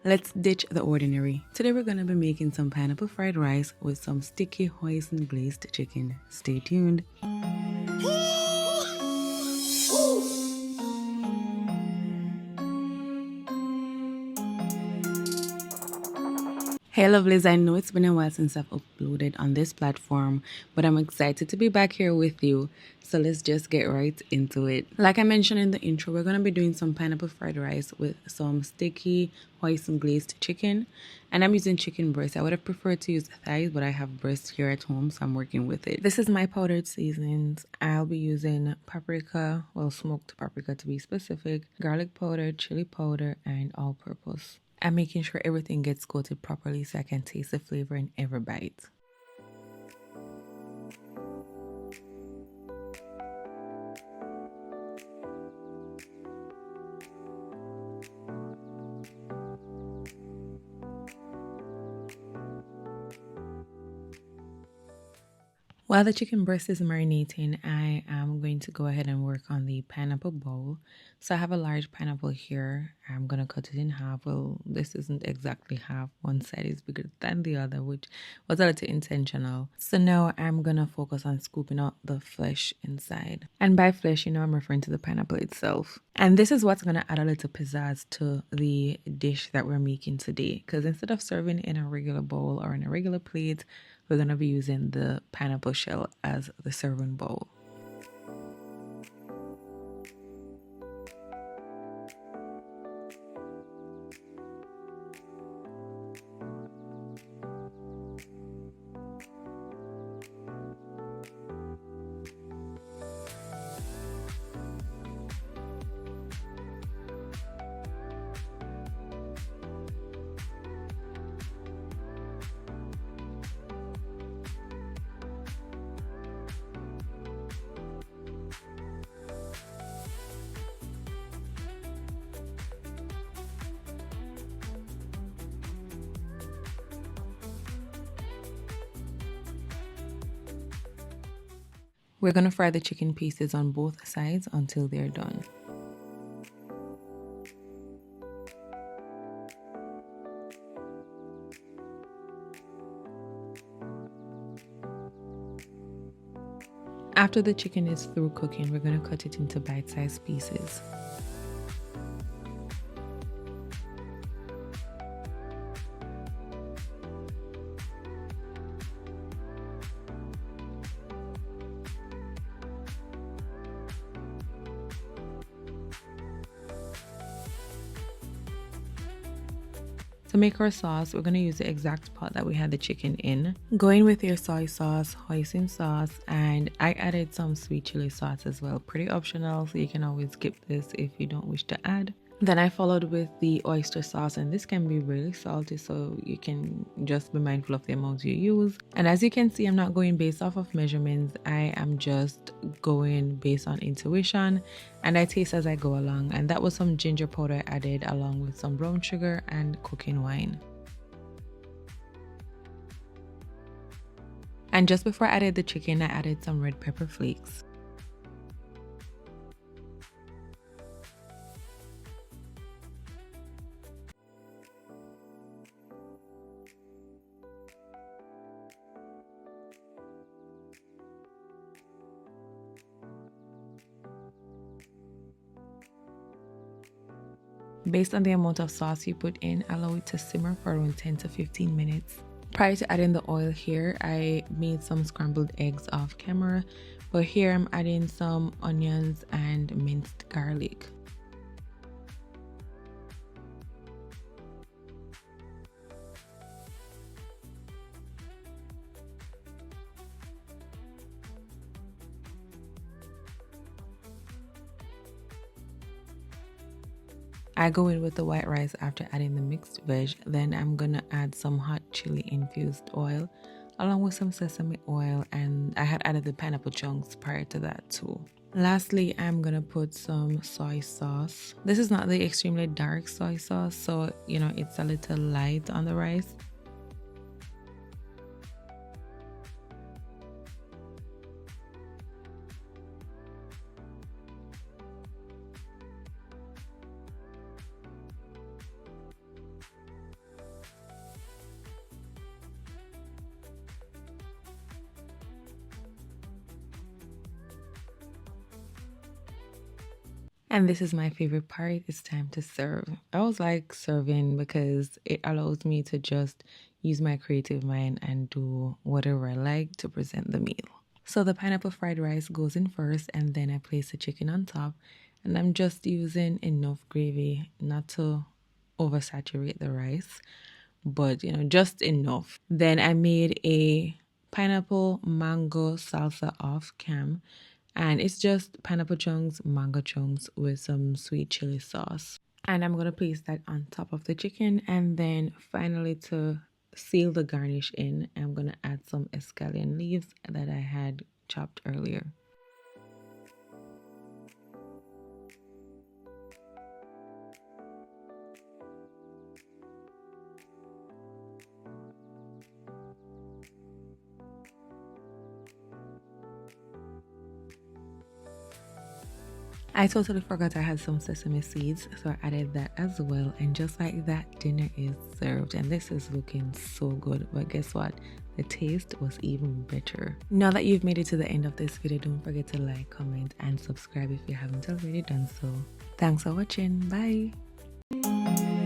Let's ditch the ordinary. Today we're going to be making some pineapple fried rice with some sticky hoisin glazed chicken. Stay tuned. Hey lovelies, I know it's been a while since I've uploaded on this platform, but I'm excited to be back here with you. So let's just get right into it. Like I mentioned in the intro, we're going to be doing some pineapple fried rice with some sticky hoisin glazed chicken. And I'm using chicken breast. I would have preferred to use thighs, but I have breast here at home, so I'm working with it. This is my powdered seasonings. I'll be using paprika, well, smoked paprika to be specific, garlic powder, chili powder, and all-purpose. I'm making sure everything gets coated properly so I can taste the flavor in every bite. While the chicken breast is marinating, I am going to go ahead and work on the pineapple bowl. So I have a large pineapple here. I'm going to cut it in half. Well, this isn't exactly half. One side is bigger than the other, which was a little intentional. So now I'm going to focus on scooping out the flesh inside. And by flesh, I'm referring to the pineapple itself. And this is what's going to add a little pizzazz to the dish that we're making today. Because instead of serving in a regular bowl or in a regular plate, we're going to be using the pineapple shell as the serving bowl. We're going to fry the chicken pieces on both sides until they're done. After the chicken is through cooking, we're going to cut it into bite-sized pieces. To make our sauce, we're going to use the exact pot that we had the chicken in. Go in with your soy sauce, hoisin sauce, and I added some sweet chili sauce as well. Pretty optional, so you can always skip this if you don't wish to add. Then I followed with the oyster sauce, and this can be really salty, so you can just be mindful of the amount you use. And as you can see, I'm not going based off of measurements. I am just going based on intuition, and I taste as I go along. And that was some ginger powder I added along with some brown sugar and cooking wine. And just before I added the chicken, I added some red pepper flakes. Based on the amount of sauce you put in, allow it to simmer for around 10 to 15 minutes. Prior to adding the oil here, I made some scrambled eggs off camera, but here I'm adding some onions and minced garlic. I go in with the white rice after adding the mixed veg. Then I'm gonna add some hot chili infused oil along with some sesame oil, and I had added the pineapple chunks prior to that too. Lastly, I'm gonna put some soy sauce. This is not the extremely dark soy sauce, so it's a little light on the rice. And this is my favorite part. It's time to serve. I always like serving because it allows me to just use my creative mind and do whatever I like to present the meal. So the pineapple fried rice goes in first, and then I place the chicken on top. And I'm just using enough gravy not to oversaturate the rice, but just enough. Then I made a pineapple mango salsa off cam, and it's just pineapple chunks, mango chunks with some sweet chili sauce. And I'm gonna place that on top of the chicken, and then finally, to seal the garnish in, I'm gonna add some escallion leaves that I had chopped earlier. I totally forgot I had some sesame seeds, so I added that as well. And just like that, dinner is served. And this is looking so good. But guess what? The taste was even better. Now that you've made it to the end of this video, don't forget to like, comment, and subscribe if you haven't already done so. Thanks for watching. Bye.